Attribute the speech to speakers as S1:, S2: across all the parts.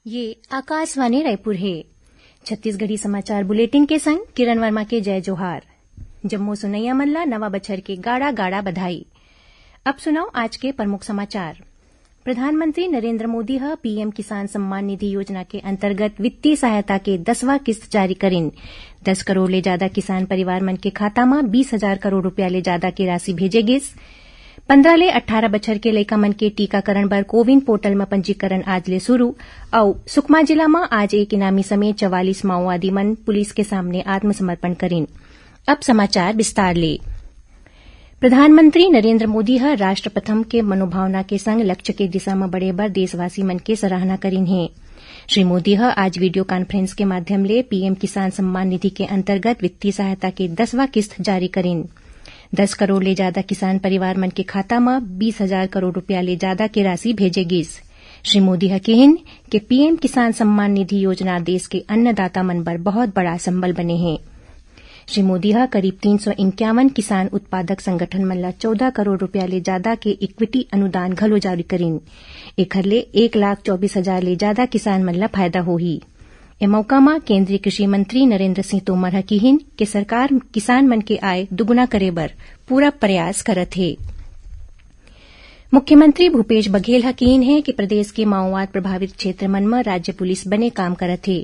S1: ये आकाशवाणी रायपुर है। छत्तीसगढ़ी समाचार बुलेटिन के संग किरण वर्मा के जय जोहार। जम्मू सुनैया मल्ला नवा बछर के गाड़ा गाड़ा बधाई। अब सुनाओ आज के प्रमुख समाचार। प्रधानमंत्री नरेंद्र मोदी पीएम किसान सम्मान निधि योजना के अंतर्गत वित्तीय सहायता के 10वां किस्त जारी करिन। 10 करोड़ ले ज्यादा किसान परिवार मन के खाता में 20,000 करोड़ रुपया ले ज्यादा की राशि भेजे गिस। 15 ले 18 बछर के लइका मन के टीकाकरण बर कोविन पोर्टल में पंजीकरण आज ले शुरू। और सुकमा जिला में आज एक इनामी समेत 44 माओवादी मन पुलिस के सामने आत्मसमर्पण करिन। अब समाचार विस्तार ले। प्रधानमंत्री नरेंद्र मोदी राष्ट्र प्रथम के मनोभावना के संग लक्ष्य के दिशा में बढ़े बर देशवासी मन के सराहना करिन है। श्री मोदी आज वीडियो कॉन्फ्रेंस के माध्यम ले पीएम किसान सम्मान निधि के अंतर्गत वित्तीय सहायता के 10वां किस्त जारी करिन। 10 करोड़ ले ज्यादा किसान परिवार मन के खाता में 20,000 करोड़ रुपया ले ज्यादा की राशि भेजे गिस। श्री मोदी कहिन कि पीएम किसान सम्मान निधि योजना देश के अन्नदाता मन बर बहुत बड़ा संबल बने हैं। श्री मोदी करीब 351 किसान उत्पादक संगठन मन ला 14 करोड़ रुपया ले ज्यादा के इक्विटी अनुदान घलो जारी करिन। एखर ले 1,24,000 ले ज्यादा किसान मन ला फायदा होही। ए मौका में केंद्रीय कृषि मंत्री नरेंद्र सिंह तोमर कहिन कि सरकार किसान मन के आय दुगुना करे बर पूरा प्रयास करत है। मुख्यमंत्री भूपेश बघेल कहिन है कि प्रदेश के माओवाद प्रभावित क्षेत्र मन में राज्य पुलिस बने काम करत है।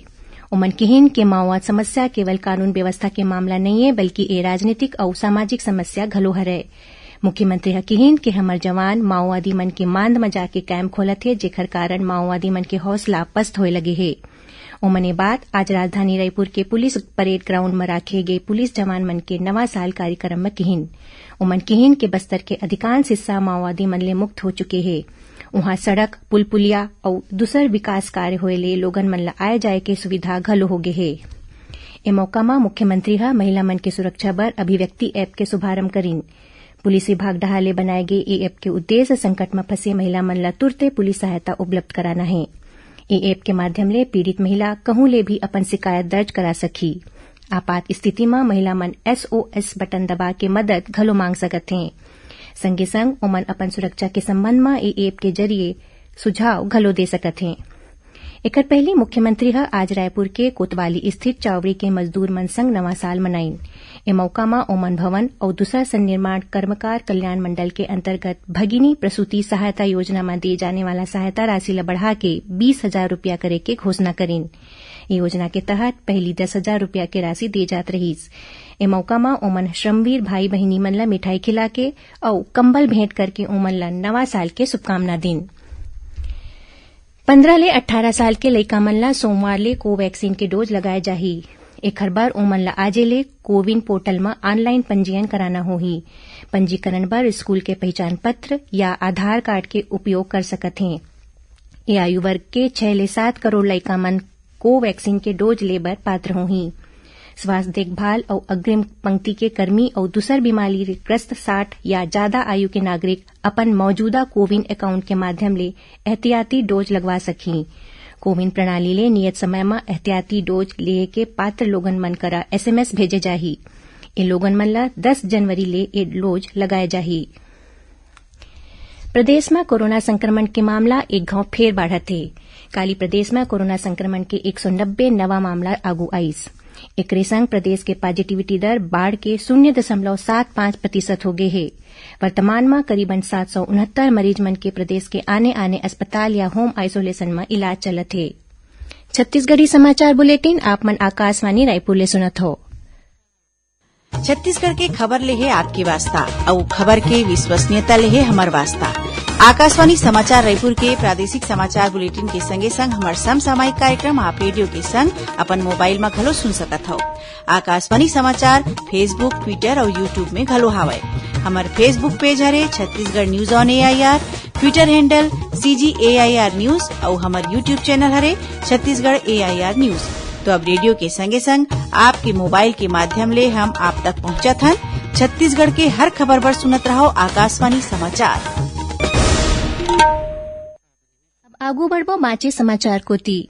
S1: उमन कहिन कि माओवाद समस्या केवल कानून व्यवस्था के मामला नहीं है बल्कि ए राजनीतिक और सामाजिक समस्या घलो हरय। मुख्यमंत्री कहिन कि हमर जवान माओवादी मन के मांद में जाके कैंप खोलत है, जेकर कारण माओवादी मन के हौसला पस्त होए लगे है। उमने बात आज राजधानी रायपुर के पुलिस परेड ग्राउंड में राखे गए पुलिस जवान मन के नवा साल कार्यक्रम में कहिन। उमन कहिन कि बस्तर के अधिकांश हिस्सा माओवादी मन ले मुक्त हो चुके हैं। वहां सड़क, पुल पुलिया और दूसर विकास कार्य होए ले लोगन मन ला आए जाए के सुविधा घलो होगे है। ए मौका में मुख्यमंत्री महिला मन के सुरक्षा बर अभिव्यक्ति ऐप के शुभारंभ करिन। पुलिस विभाग डहाले बनाए गए ए ऐप के उद्देश्य संकट में फंसे महिला मन ला तुरते पुलिस सहायता उपलब्ध कराना है। ए ऐप के माध्यम ले पीड़ित महिला कहूं ले भी अपन शिकायत दर्ज करा सकी। आपात स्थिति में महिला मन SOS बटन दबा के मदद घलो मांग सकत हैं। संगे संग ओमन अपन सुरक्षा के संबंध में ए ऐप के जरिए सुझाव घलो दे सकत हैं। एकर पहले मुख्यमंत्री आज रायपुर के कोतवाली स्थित चावड़ी के मजदूर मन संग नवा साल मनाइन। ए मौका में ओमन भवन और दूसरा संनिर्माण कर्मकार कल्याण मंडल के अंतर्गत भगिनी प्रसूति सहायता योजना में दी जाने वाला सहायता राशि ला बढ़ा के 20,000 रुपया करे के घोषणा करिन। योजना के तहत पहली 10,000 रुपया के राशि दी जात रहीस। ए मौका में ओमन श्रमवीर भाई बहिनी मन ला मिठाई खिला के और कंबल भेंट करके ओमन ला नवा साल के शुभकामना दिन। 15 ले 18 साल के लइका मन ला सोमवार ले कोवैक्सीन के डोज लगाए जाही। एखर बर ओमन ला आजे ले कोविन पोर्टल में ऑनलाइन पंजीयन कराना होही। पंजीकरण बर स्कूल के पहचान पत्र या आधार कार्ड के उपयोग कर सकत हैं। ए आयु वर्ग के 6 ले 7 करोड़ लइका मन कोवैक्सीन के डोज ले बर पात्र होही। स्वास्थ्य देखभाल और अग्रिम पंक्ति के कर्मी और दूसर बीमारी ग्रस्त 60 या ज्यादा आयु के नागरिक अपन मौजूदा कोविन अकाउंट के माध्यम ले एहतियाती डोज लगवा सकी। कोविन प्रणाली ले नियत समय में एहतियाती डोज लिए के पात्र लोगन मन करा SMS भेजे जाही। ए लोगन मन ला 10 जनवरी ले ए डोज लगाए जाही। प्रदेश में कोरोना संक्रमण के मामला एक घाव फेर बढ़त है। काली प्रदेश में कोरोना संक्रमण के 190 नवा मामला आगू आईस। एकरे संग प्रदेश के पॉजिटिविटी दर बढ़ के 0.75% हो गए है। वर्तमान में करीबन 769 मरीज मन के प्रदेश के आने अस्पताल या होम आइसोलेशन में इलाज चलत है। छत्तीसगढ़ी समाचार बुलेटिन आप मन आकाशवाणी रायपुर ले सुनत हो।
S2: छत्तीसगढ़ के खबर ले है आपके वास्ता और खबर के विश्वसनीयता ले है हमार वास्ता। आकाशवाणी समाचार रायपुर के प्रादेशिक समाचार बुलेटिन के संगे संग हमार समसामयिक कार्यक्रम आप रेडियो के संग अपन मोबाइल में घलो सुन सकत हो। आकाशवाणी समाचार फेसबुक, ट्विटर और यूट्यूब में घलो हावय। हमार फेसबुक पेज हरे Chhattisgarh news on AIR, Twitter handle CGAIR news और हमार यूट्यूब चैनल हरे छत्तीसगढ़ AIR न्यूज। तो अब रेडियो के संगे संग आपके मोबाइल के माध्यम ले हम आप तक पहुंचत हन। छत्तीसगढ़ के हर खबर पर सुनत रहो आकाशवाणी समाचार।
S1: अब आगू बढ़बो बाँचे समाचार कोती।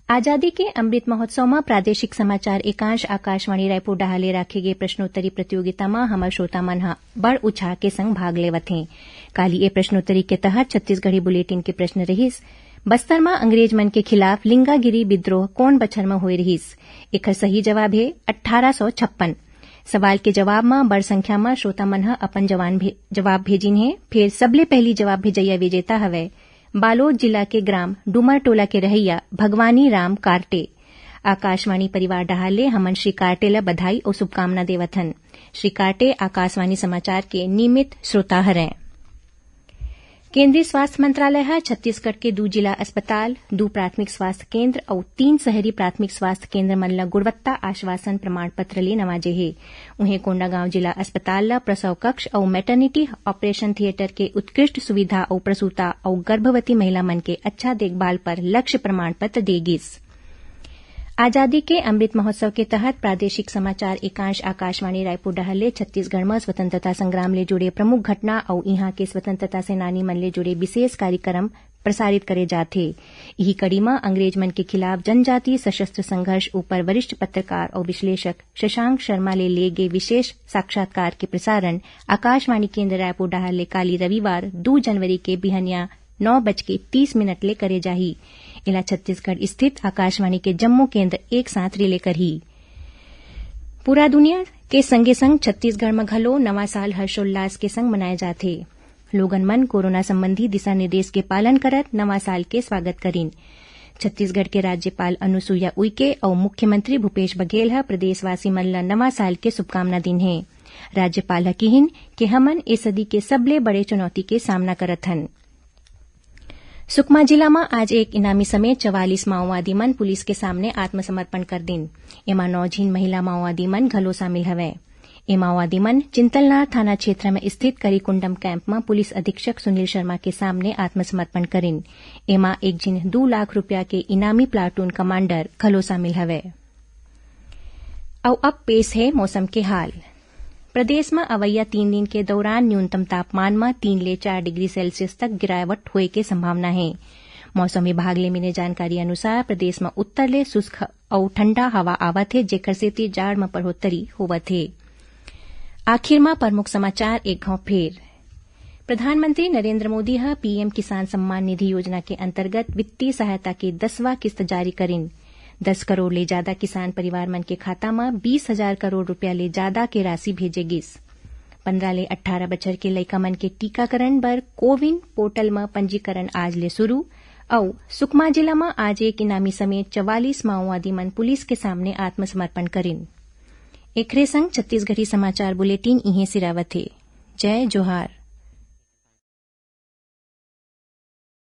S1: आजादी के अमृत महोत्सव में प्रादेशिक समाचार एकांश आकाशवाणी रायपुर डहाले राखे गए प्रश्नोत्तरी प्रतियोगिता में हमार श्रोता मन बड़ उत्साह के संग भाग लेवत हैं। काली ए प्रश्नोत्तरी के तहत छत्तीसगढ़ी बुलेटिन के प्रश्न रहिस। बस्तर में अंग्रेज मन के खिलाफ लिंगागिरी विद्रोह कौन बछर में होए रहीस? एकर सही जवाब है 1856। सवाल के जवाब में बड़ संख्या में श्रोता मन ह अपन जवाब भेजिन है। फिर सबले पहली जवाब भेजैया विजेता हवै बालोद जिला के ग्राम डुमर टोला के रहैया भगवानी राम कार्टे। आकाशवाणी परिवार डहाले हमन श्री कार्टे ला बधाई और शुभकामना देवथन। श्री कार्टे आकाशवाणी समाचार के नियमित श्रोता हरें। केंद्रीय स्वास्थ्य मंत्रालय है छत्तीसगढ़ के 2 जिला अस्पताल, 2 प्राथमिक स्वास्थ्य केंद्र और 3 शहरी प्राथमिक स्वास्थ्य केंद्र मन ला गुणवत्ता आश्वासन प्रमाण पत्र ले नवाजे हे। उन्हें कोंडागांव जिला अस्पताल ला प्रसव कक्ष और मैटरनिटी ऑपरेशन थिएटर के उत्कृष्ट सुविधा और प्रसूता और गर्भवती महिला मन के अच्छा देखभाल पर लक्ष्य प्रमाण पत्र देगिस। आजादी के अमृत महोत्सव के तहत प्रादेशिक समाचार एकांश आकाशवाणी रायपुर डहले छत्तीसगढ़ में स्वतंत्रता संग्राम ले जुड़े प्रमुख घटना और यहां के स्वतंत्रता सेनानी मन ले जुड़े विशेष कार्यक्रम प्रसारित करे जाथे। यही कड़ी में अंग्रेज मन के खिलाफ जनजातीय सशस्त्र संघर्ष ऊपर वरिष्ठ पत्रकार और विश्लेषक शशांक शर्मा ले गए विशेष साक्षात्कार के प्रसारण आकाशवाणी केंद्र रायपुर डहले काली रविवार 2 जनवरी के बिहनिया 9:30 ले करे जाही। इला छत्तीसगढ़ स्थित आकाशवाणी के जम्मू केंद्र एक साथ रिले करही। पूरा दुनिया के संगे संग छत्तीसगढ़ में घलो नवा साल हर्षोल्लास के संग मनाए जाथे। लोगन मन कोरोना संबंधी दिशा निर्देश के पालन करत नवा साल के स्वागत करीन। छत्तीसगढ़ के राज्यपाल अनुसुईया उइके और मुख्यमंत्री भूपेश बघेल ह प्रदेशवासी मन ला नवा साल के शुभकामना दिन है। राज्यपाल ह किहिन कि हमन ए सदी के सबले बड़े चुनौती के सामना करत हन। सुकमा जिला में आज एक इनामी समेत 44 माओवादी मन पुलिस के सामने आत्मसमर्पण कर दिन। एमा 9 झीन महिला माओवादी मन घलो शामिल हवै। ए माओवादी मन चिंतलनार थाना क्षेत्र में स्थित करीकुंडम कैंप में पुलिस अधीक्षक सुनील शर्मा के सामने आत्मसमर्पण करिन। एमा एक झीन 2 लाख रुपया के इनामी प्लाटून कमांडर घलो शामिल हवै। अब पेश है मौसम के हाल। प्रदेश में अवैया 3 दिन के दौरान न्यूनतम तापमान में 3 ले 4 डिग्री सेल्सियस तक गिरावट होए के संभावना है। मौसम विभाग ले मिले जानकारी अनुसार प्रदेश में उत्तर ले शुष्क और ठंडा हवा आवत है, जेकर सेती जाड़ में बढ़ोत्तरी होवत है। आखिर में प्रमुख समाचार एक घाव फेर। प्रधानमंत्री नरेंद्र मोदी ह पीएम किसान सम्मान निधि योजना के अंतर्गत वित्तीय सहायता की 10वां किस्त जारी करिन। 10 करोड़ ले ज्यादा किसान परिवार मन के खाता में 20,000 करोड़ रुपया ले ज्यादा के राशि भेजेगिस। 15 ले 18 बछर के लइका मन के टीकाकरण बर कोविन पोर्टल में पंजीकरण आज ले शुरू। और सुकमा जिला में आज एक इनामी समेत 44 माओवादी मन पुलिस के सामने आत्मसमर्पण करिन। एकरे संग छत्तीसगढ़ी समाचार बुलेटिन इहें सिरावत है। जय जोहार।